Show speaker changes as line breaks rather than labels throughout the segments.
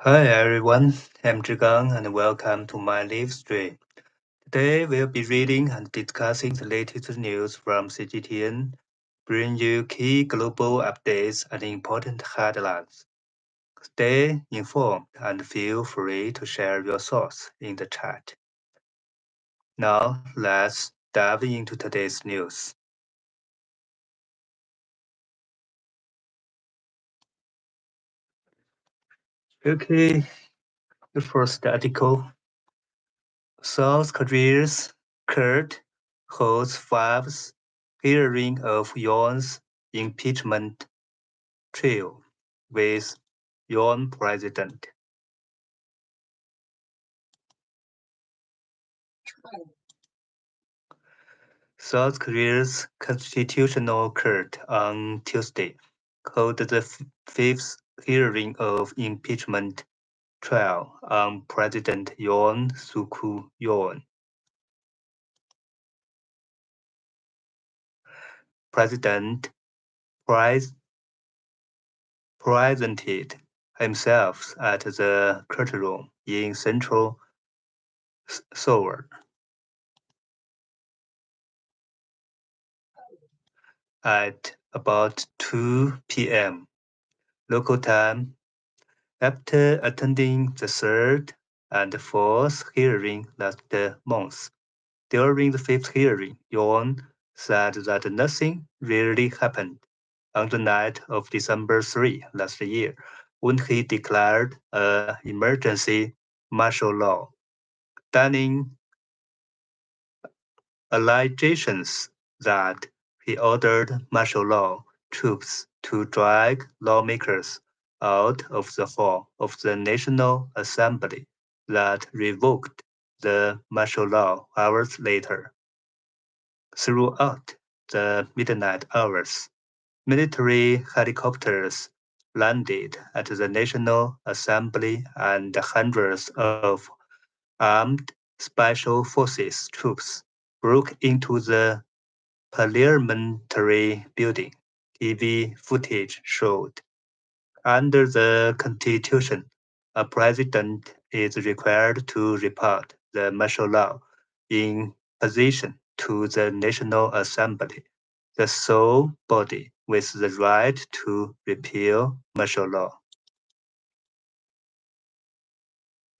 Hi everyone, I'm Zhigang and welcome to my live stream. Today we'll be reading and discussing the latest news from CGTN, bring you key global updates and important headlines. Stay informed and feel free to share your thoughts in the chat. Now let's dive into today's news. Okay, the first article. South Korea's court holds fifth hearing of Yoon's impeachment trial with Yoon president. South Korea's Constitutional Court on Tuesday held the fifth hearing of impeachment trial on President Yoon Suk-yeol. President presented himself at the courtroom in central Seoul at about 2 p.m. local time. After attending the third and fourth hearing last month, during the fifth hearing, Yoon said that nothing really happened on the night of December 3 last year, when he declared an emergency martial law, denying allegations that he ordered martial law troops to drag lawmakers out of the hall of the National Assembly that revoked the martial law hours later. Throughout the midnight hours, military helicopters landed at the National Assembly and hundreds of armed special forces troops broke into the parliamentary building, TV footage showed. Under the Constitution, a president is required to report the martial law in position to the National Assembly, the sole body with the right to repeal martial law.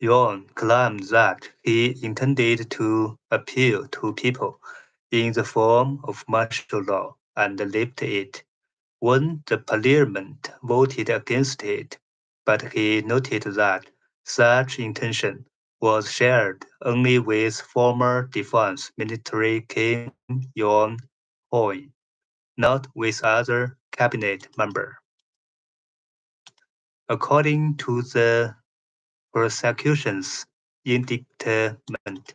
Yuan claimed that he intended to appeal to people in the form of martial law and lift it when the parliament voted against it, but he noted that such intention was shared only with former Defense Minister Kim Yong-hoi, not with other cabinet members. According to the prosecution's indictment,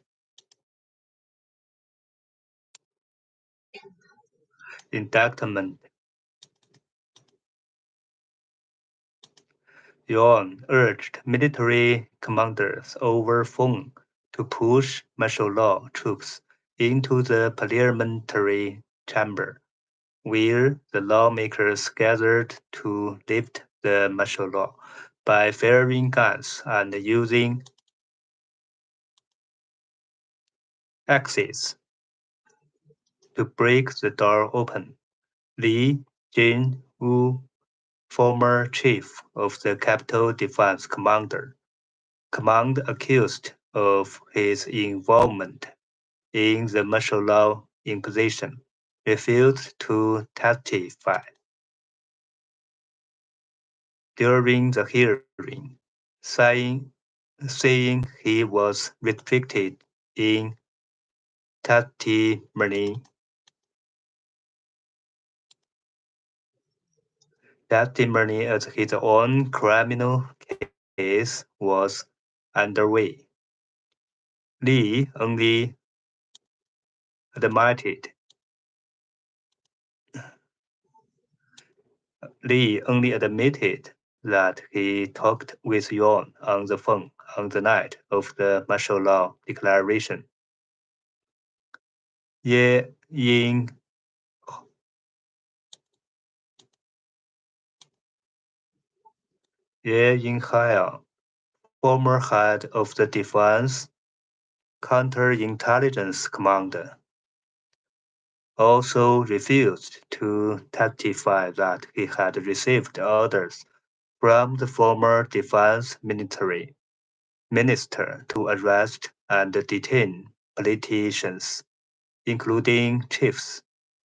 Yuan urged military commanders over phone to push martial law troops into the parliamentary chamber, where the lawmakers gathered to lift the martial law by firing guns and using axes to break the door open. Lee Jin-woo, former chief of the Capital Defense Command accused of his involvement in the martial law imposition, refused to testify during the hearing, saying, saying he was restricted in testimony. Testimony as his own criminal case was underway. Lee only admitted Lee only admitted that he talked with Yuan on the phone on the night of the martial law declaration. Ye Ying Ye Yinghao former head of the Defense Counterintelligence Command, also refused to testify that he had received orders from the former defense minister to arrest and detain politicians, including chiefs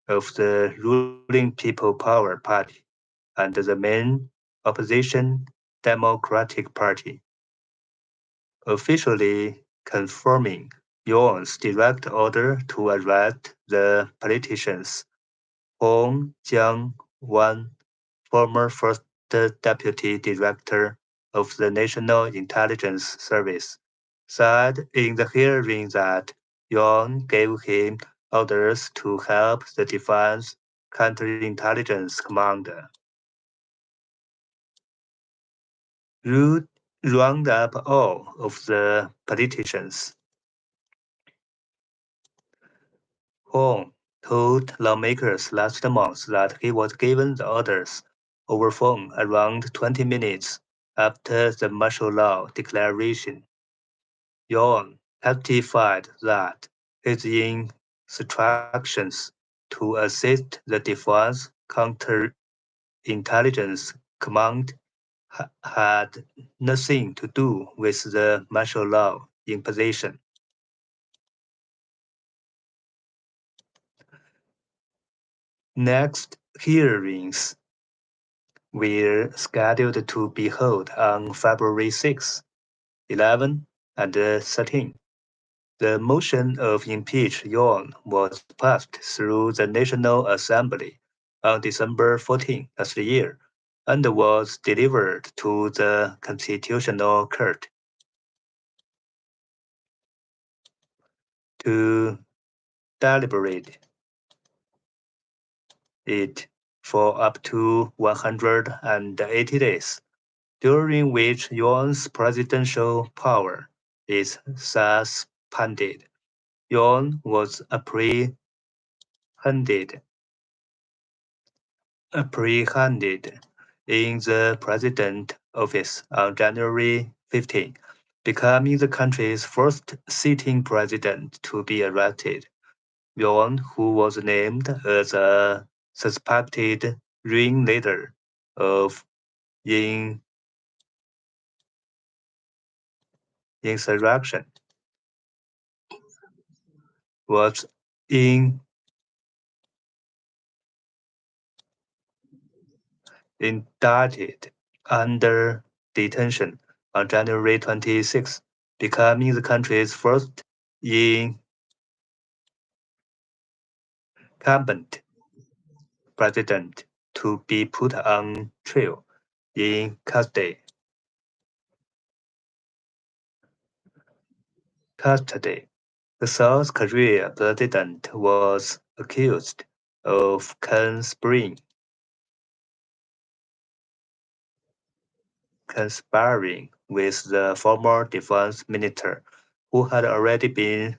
of the ruling People Power Party and the main opposition Democratic Party, officially confirming Yuan's direct order to arrest the politicians. Hong Jiang-wan, former first deputy director of the National Intelligence Service, said in the hearing that Yuan gave him orders to help the Defense Counterintelligence Commander round up all of the politicians. Hong told lawmakers last month that he was given the orders over phone around 20 minutes after the martial law declaration. Yuan testified that his instructions to assist the Defense Counterintelligence Command had nothing to do with the martial law imposition. Next hearings were scheduled to be held on February 6, 11, and 13. The motion of impeach Yuan was passed through the National Assembly on December 14 last year and was delivered to the Constitutional Court to deliberate it for up to 180 days, during which Yuan's presidential power is suspended. Yuan was apprehended in the president office on January 15, becoming the country's first sitting president to be arrested. Yuan, who was named as a suspected ringleader of insurrection, was indicted under detention on January 26, becoming the country's first incumbent president to be put on trial in custody. The South Korea president was accused of conspiring with the former defense minister, who had already been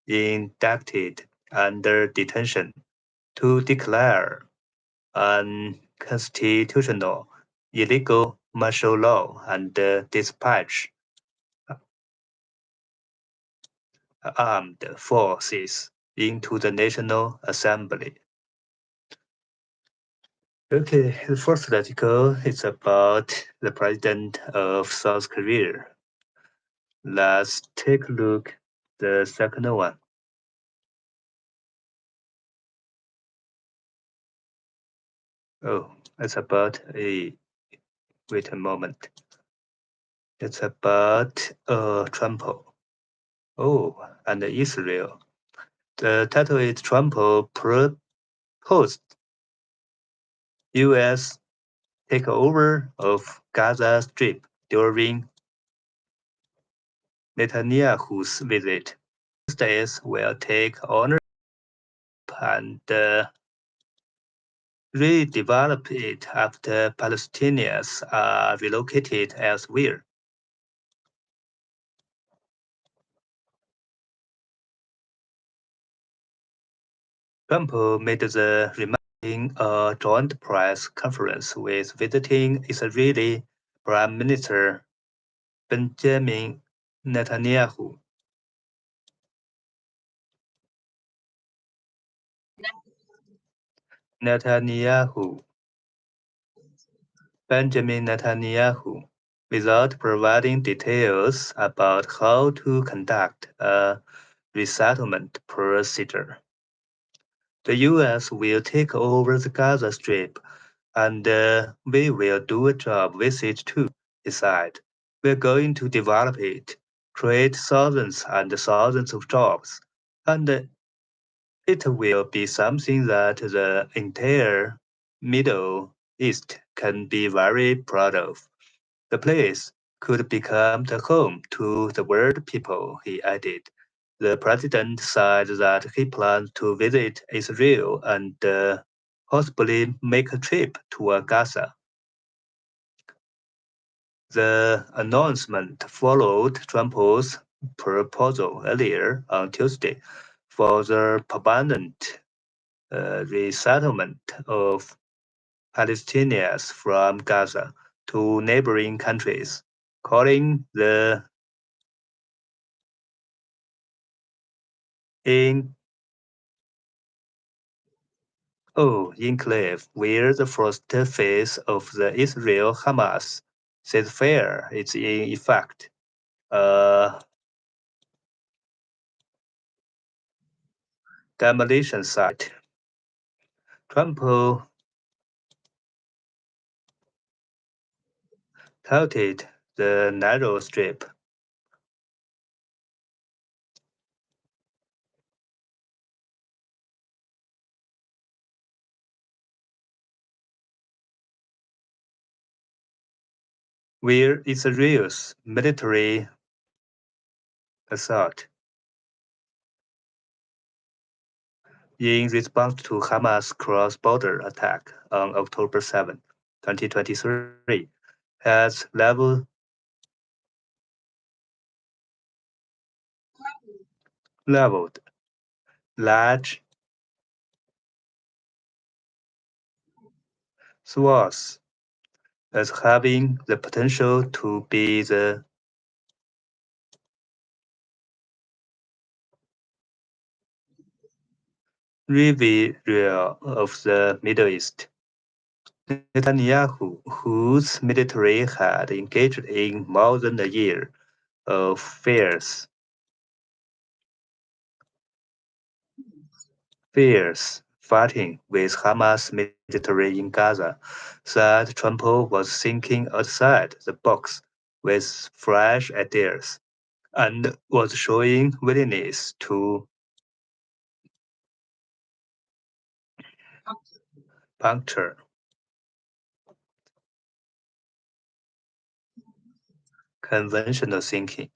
indicted under detention, to declare unconstitutional, illegal martial law and dispatch armed forces into the National Assembly. Okay, the first article is about the president of South Korea. Let's take a look the second one. Oh, it's about wait a moment. It's about Trump. Oh, and Israel. The title is Trump proposed U.S. takeover of Gaza Strip during Netanyahu's visit. States will take ownership and redevelop it after Palestinians are relocated elsewhere. Trump made the remark in a joint press conference with visiting Israeli Prime Minister Benjamin Netanyahu. Netanyahu. Benjamin Netanyahu, without providing details about how to conduct a resettlement procedure. The U.S. will take over the Gaza Strip, and we will do a job with it too, he said. We're going to develop it, create thousands and thousands of jobs, and it will be something that the entire Middle East can be very proud of. The place could become the home to the world people, he added. The president said that he plans to visit Israel and possibly make a trip to Gaza. The announcement followed Trump's proposal earlier on Tuesday for the permanent resettlement of Palestinians from Gaza to neighboring countries, calling the in enclave where the first phase of the Israel-Hamas ceasefire is in effect. A demolition site. Trump touted the narrow strip where Israel's military assault in response to Hamas cross-border attack on October 7, 2023, has leveled large swaths as having the potential to be the Riviera of the Middle East. Netanyahu, whose military had engaged in more than a year of fierce fighting with Hamas military in Gaza, said Trump was thinking outside the box with fresh ideas and was showing willingness to puncture conventional thinking.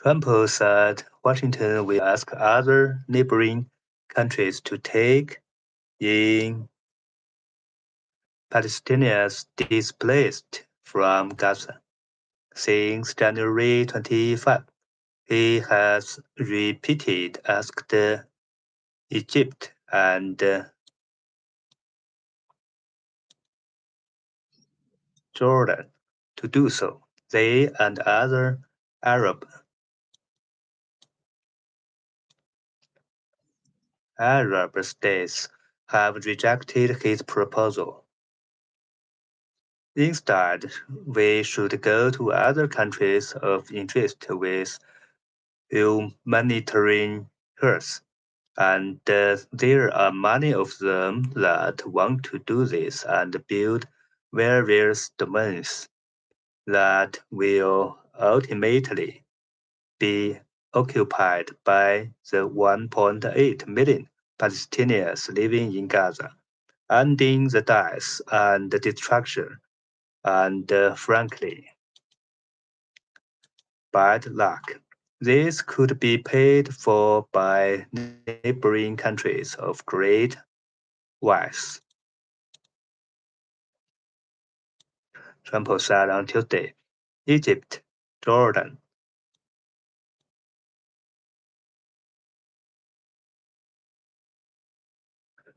Trump said Washington will ask other neighboring countries to take in Palestinians displaced from Gaza. Since January 25, he has repeatedly asked Egypt and Jordan to do so. They and other Arab states have rejected his proposal. Instead, we should go to other countries of interest with humanitarian hurts, and there are many of them that want to do this and build various domains that will ultimately be occupied by the 1.8 million Palestinians living in Gaza, ending the death and destruction and, frankly, bad luck. This could be paid for by neighboring countries of great wealth, Trump said on Tuesday. Egypt, Jordan,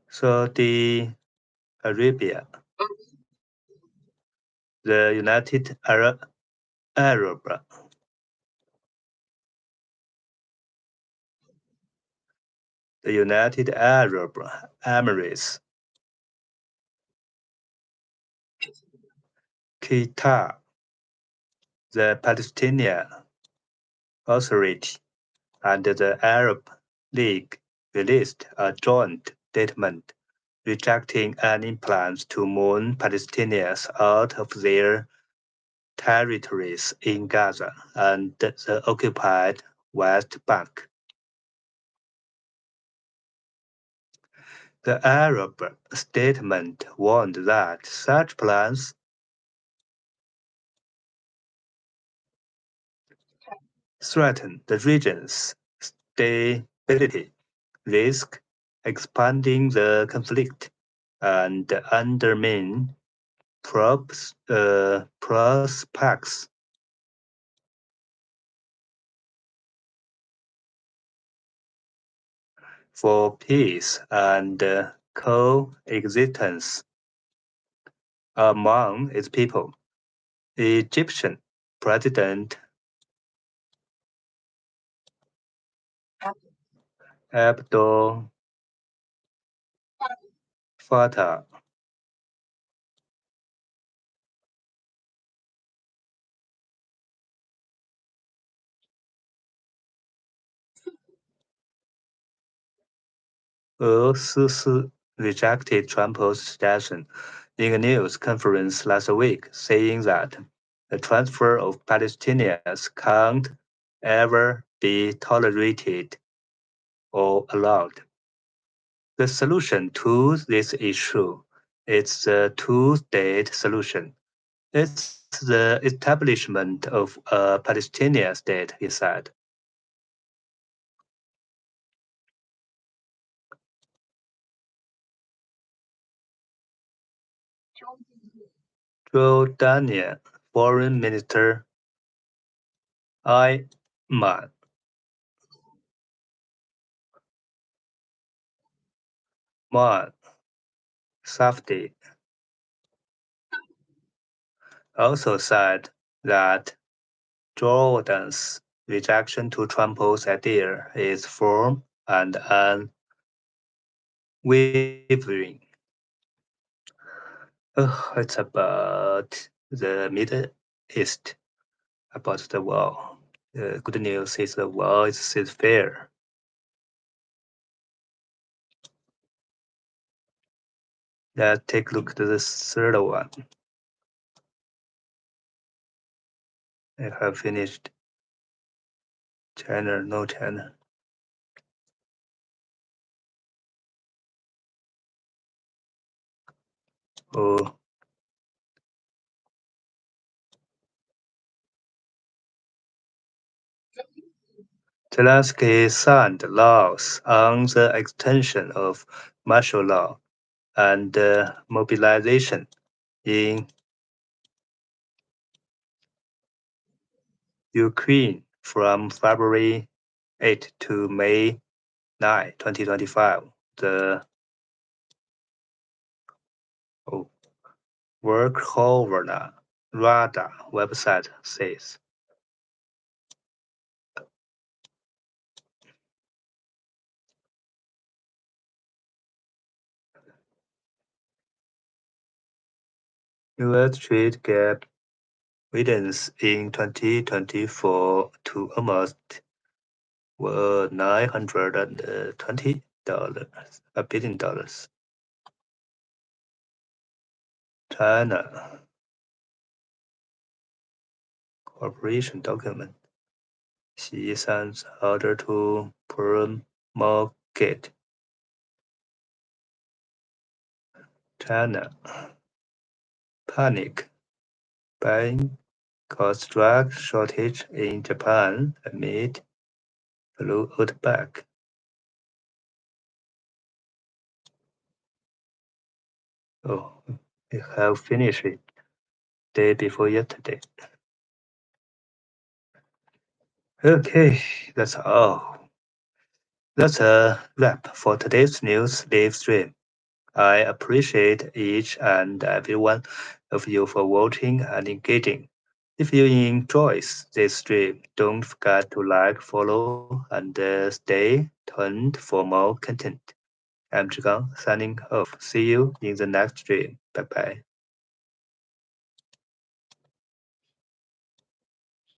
Saudi Arabia, the United Arab Arab, the United Arab Emirates, Qatar, the Palestinian Authority, and the Arab League released a joint statement rejecting any plans to move Palestinians out of their territories in Gaza and the occupied West Bank. The Arab statement warned that such plans threaten the region's stability, risk expanding the conflict, and undermine prospects for peace and coexistence among its people. Egyptian President Abdel Fattah al-Sisi rejected Trump's suggestion in a news conference last week, saying that the transfer of Palestinians can't ever be tolerated or allowed. The solution to this issue is the two-state solution. It's the establishment of a Palestinian state, he said. Jordanian Foreign Minister Ayman Maan Safdie also said that Jordan's rejection to Trump's idea is firm and unwavering. It's about the Middle East, about the war. The good news is the war is ceasefire. Let's take a look at the third one. I have finished. China, no China. Oh, Zelensky signed laws on the extension of martial law and mobilization in Ukraine from February 8 to May 9, 2025. The Verkhovna Rada website says. U.S. trade gap widens in 2024 to almost $920 billion. China Cooperation Document. Xi signs order to promulgate. China panic buying cause drug shortage in Japan amid flu outbreak. Oh, we have finished it day before yesterday. Okay, that's all. That's a wrap for today's news live stream. I appreciate each and every one of you for watching and engaging. If you enjoy this stream, don't forget to like, follow, and stay tuned for more content. I'm Zhigang signing off. See you in the next stream. Bye bye.